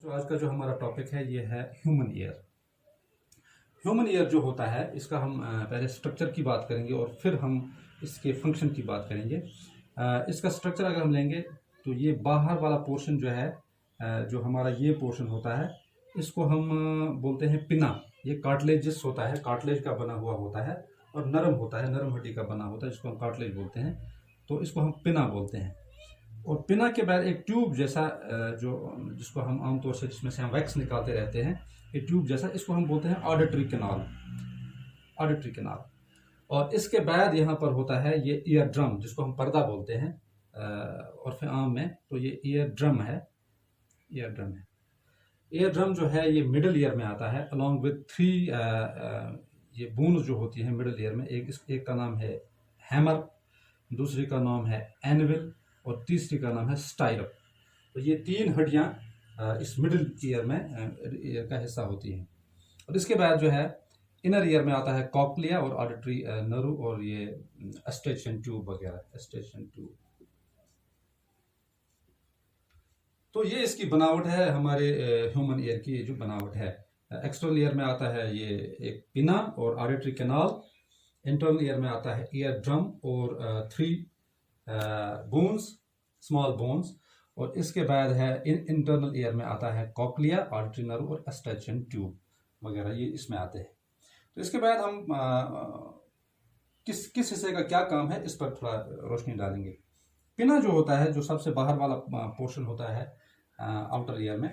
तो आज का जो हमारा टॉपिक है ये है ह्यूमन ईयर। ह्यूमन ईयर जो होता है इसका हम पहले स्ट्रक्चर की बात करेंगे और फिर हम इसके फंक्शन की बात करेंगे। इसका स्ट्रक्चर अगर हम लेंगे तो ये बाहर वाला पोर्शन जो है जो हमारा ये पोर्शन होता है इसको हम बोलते हैं पिना। ये कार्टिलेजिस होता है, कार्टिलेज का बना हुआ होता है और नरम होता है, नरम हड्डी का बना होता है जिसको हम कार्टिलेज बोलते हैं, तो इसको हम पिना बोलते हैं। और पिना के बाद एक ट्यूब जैसा जो जिसको हम आमतौर से जिसमें से हम वैक्स निकालते रहते हैं, ये ट्यूब जैसा, इसको हम बोलते हैं ऑडिटरी कैनाल, ऑडिटरी कैनाल। और इसके बाद यहाँ पर होता है ये ईयर ड्रम जिसको हम पर्दा बोलते हैं और फिर आम में तो ये ईयर ड्रम है, ईयर ड्रम है। ईयर ड्रम जो है ये मिडल ईयर में आता है अलॉन्ग विथ थ्री ये बोन्स जो होती हैं मिडल ईयर में। एक का नाम है हैमर, दूसरी का नाम है एनविल और तीसरी का नाम है स्टाइरप। तो ये तीन हड्डियां इस मिडिल ईयर में ईयर का हिस्सा होती हैं। और इसके बाद जो है इनर ईयर में आता है कॉक्लिया और ऑडिटरी नर्व और ये एस्टेशन ट्यूब वगैरह, एस्टेशन ट्यूब। तो ये इसकी बनावट है हमारे ह्यूमन ईयर की जो बनावट है। एक्सटर्नल ईयर में आता है ये एक पिना और ऑडिटरी कैनाल, इंटरनल ईयर में आता है ईयर ड्रम और थ्री बोन्स, स्मॉल बोन्स। और इसके बाद है इंटरनल ईयर में आता है कॉक्लिया, ऑडिटरी नर्व और एस्टेशन ट्यूब वगैरह, ये इसमें आते हैं। तो इसके बाद हम किस हिस्से का क्या काम है इस पर थोड़ा रोशनी डालेंगे। पिना जो होता है, जो सबसे बाहर वाला पोर्शन होता है आउटर ईयर में,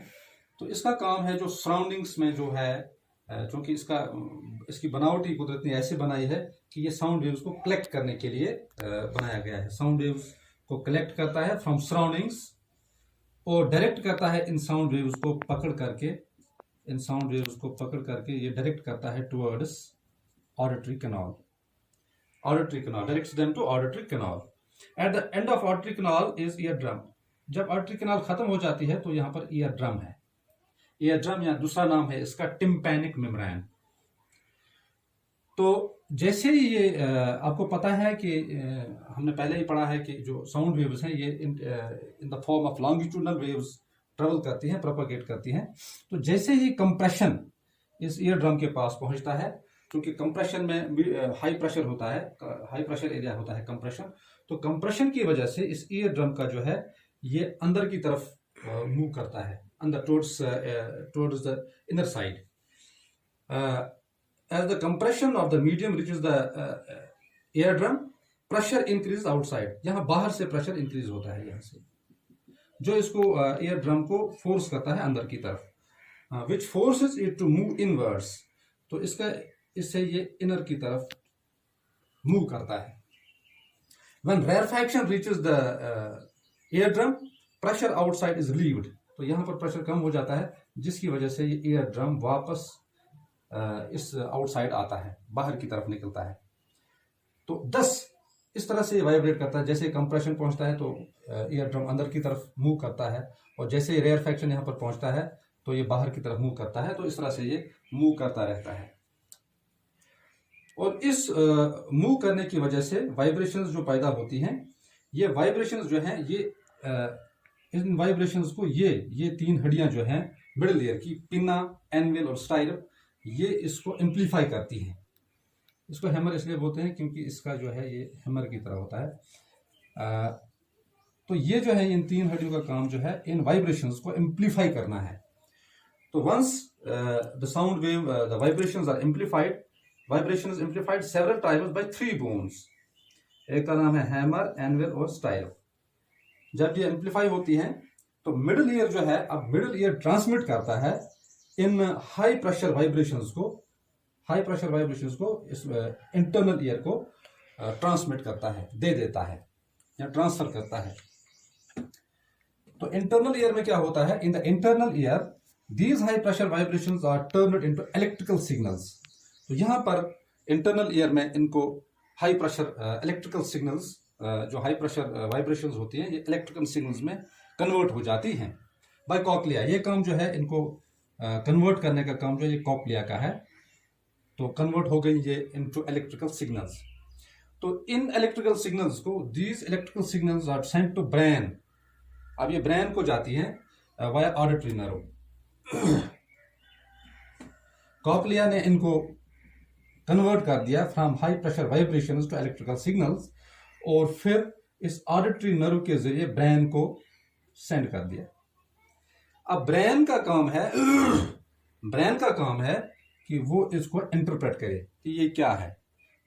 तो इसका काम है जो सराउंडिंग्स में जो है, क्योंकि इसकी बनावट ही कुदरत ने ऐसे बनाई है कि ये साउंड वेव्स को कलेक्ट करने के लिए बनाया गया है। साउंड वेव्स को कलेक्ट करता है फ्रॉम सराउंडिंग्स और डायरेक्ट करता है इन साउंड वेव्स को पकड़ करके, इन साउंड वेव्स को पकड़ करके ये डायरेक्ट करता है towards auditory canal, auditory canal directs them to auditory canal. At the end of auditory canal is ear drum. जब ऑडिटरी कैनाल खत्म हो जाती है तो यहाँ पर ईयर ड्रम है। ईयर ड्रम या दूसरा नाम है इसका टिम्पैनिक मेम्ब्रेन। तो जैसे ही ये आपको पता है कि हमने पहले ही पढ़ा है कि जो साउंड वेव्स हैं ये in the form of longitudinal waves travel करती हैं, प्रोपेगेट करती हैं। तो जैसे ही कंप्रेशन इस ईयर ड्रम के पास पहुंचता है, क्योंकि कंप्रेशन में हाई प्रेशर होता है, हाई प्रेशर एरिया होता है कंप्रेशन, तो कंप्रेशन की वजह से इस ईयर ड्रम का जो है ये अंदर की तरफ मूव करता है, अंदर towards the inner side. As the compression of the medium reaches the eardrum, pressure increases outside. यहाँ बाहर से प्रेशर इंक्रीज होता है यहाँ से, जो इसको ईयर ड्रम को फोर्स करता है अंदर की तरफ, which forces it to move inwards. तो इससे ये इनर की तरफ मूव करता है। When rarefaction reaches the eardrum, pressure outside is relieved. तो यहाँ पर प्रेशर कम हो जाता है जिसकी वजह से ये ईयर ड्रम वापस इस आउटसाइड आता है, बाहर की तरफ निकलता है। तो 10 इस तरह से वाइब्रेट करता है। जैसे कंप्रेशन पहुंचता है तो ईयर ड्रम अंदर की तरफ मूव करता है और जैसे रेयरफैक्शन यहाँ पर पहुंचता है तो ये बाहर की तरफ मूव करता है। तो इस तरह से ये मूव करता रहता है। और इस मूव करने की वजह से वाइब्रेशंस जो पैदा होती हैं, ये वाइब्रेशंस जो हैं ये इन वाइब्रेशंस को ये तीन हड्डियां जो हैं मिडिल ईयर की, पिना, एनविल और स्टाइरप, ये इसको एम्पलीफाई करती हैं। इसको हैमर इसलिए बोलते हैं क्योंकि इसका जो है ये हैमर की तरह होता है। तो ये जो है इन तीन हड्डियों का काम जो है इन वाइब्रेशंस को एम्पलीफाई करना है। तो once the sound wave the vibrations are amplified, vibrations amplified several times by three bones. एक का नाम है हैमर, एनविल और स्टाइरप। जब ये एम्पलीफाई होती हैं तो मिडिल ईयर जो है, अब मिडिल ईयर ट्रांसमिट करता है इन हाई प्रेशर वाइब्रेशंस को इस इंटरनल ईयर को ट्रांसमिट करता है, दे देता है या ट्रांसफर करता है। तो इंटरनल ईयर में क्या होता है? In the internal ear these high pressure vibrations are turned into electrical signals. तो यहां पर इंटरनल ईयर में इनको हाई प्रेशर इलेक्ट्रिकल सिग्नल्स, जो हाई प्रेशर वाइब्रेशंस होती हैं, ये इलेक्ट्रिकल सिग्नल्स में कन्वर्ट हो जाती हैं बाय कॉक्लिया। ये काम जो है इनको कन्वर्ट करने का काम जो ये कॉक्लिया का है। तो कन्वर्ट हो गई ये इनटू इलेक्ट्रिकल सिग्नल्स। तो इन इलेक्ट्रिकल सिग्नल्स को, these electrical signals are sent to brain. अब ये ब्रेन को जाती हैं वाया ऑडिटरी नर्व। कॉकलिया ने इनको कन्वर्ट कर दिया from high pressure vibrations to electrical signals, और फिर इस ऑडिटरी नर्व के जरिए ब्रेन को सेंड कर दिया। अब ब्रेन का काम है कि वो इसको इंटरप्रेट करे कि ये क्या है।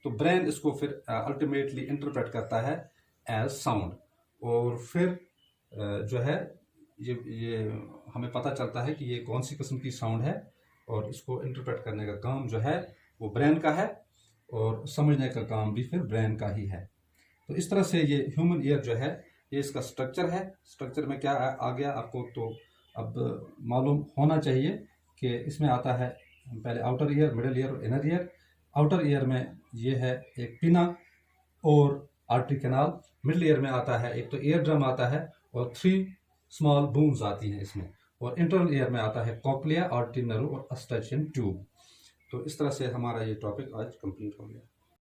तो ब्रेन इसको फिर अल्टीमेटली इंटरप्रेट करता है एज साउंड, और फिर जो है ये हमें पता चलता है कि ये कौन सी किस्म की साउंड है, और इसको इंटरप्रेट करने का काम जो है वो ब्रेन का है, और समझने का काम भी फिर ब्रेन का ही है। तो इस तरह से ये ह्यूमन ईयर जो है ये इसका स्ट्रक्चर है। स्ट्रक्चर में क्या आ गया आपको तो अब मालूम होना चाहिए कि इसमें आता है पहले आउटर ईयर, मिडिल ईयर और इनर ईयर। आउटर ईयर में ये है एक पिना और आर्टरी कैनाल। मिडिल ईयर में आता है एक तो ईयर ड्रम आता है और 3 स्मॉल बून्स आती हैं इसमें, और इंटरनल ईयर में आता है कॉकलिया, आर्टरी नर्व और अस्टाचियन ट्यूब। तो इस तरह से हमारा ये टॉपिक आज कंप्लीट हो गया।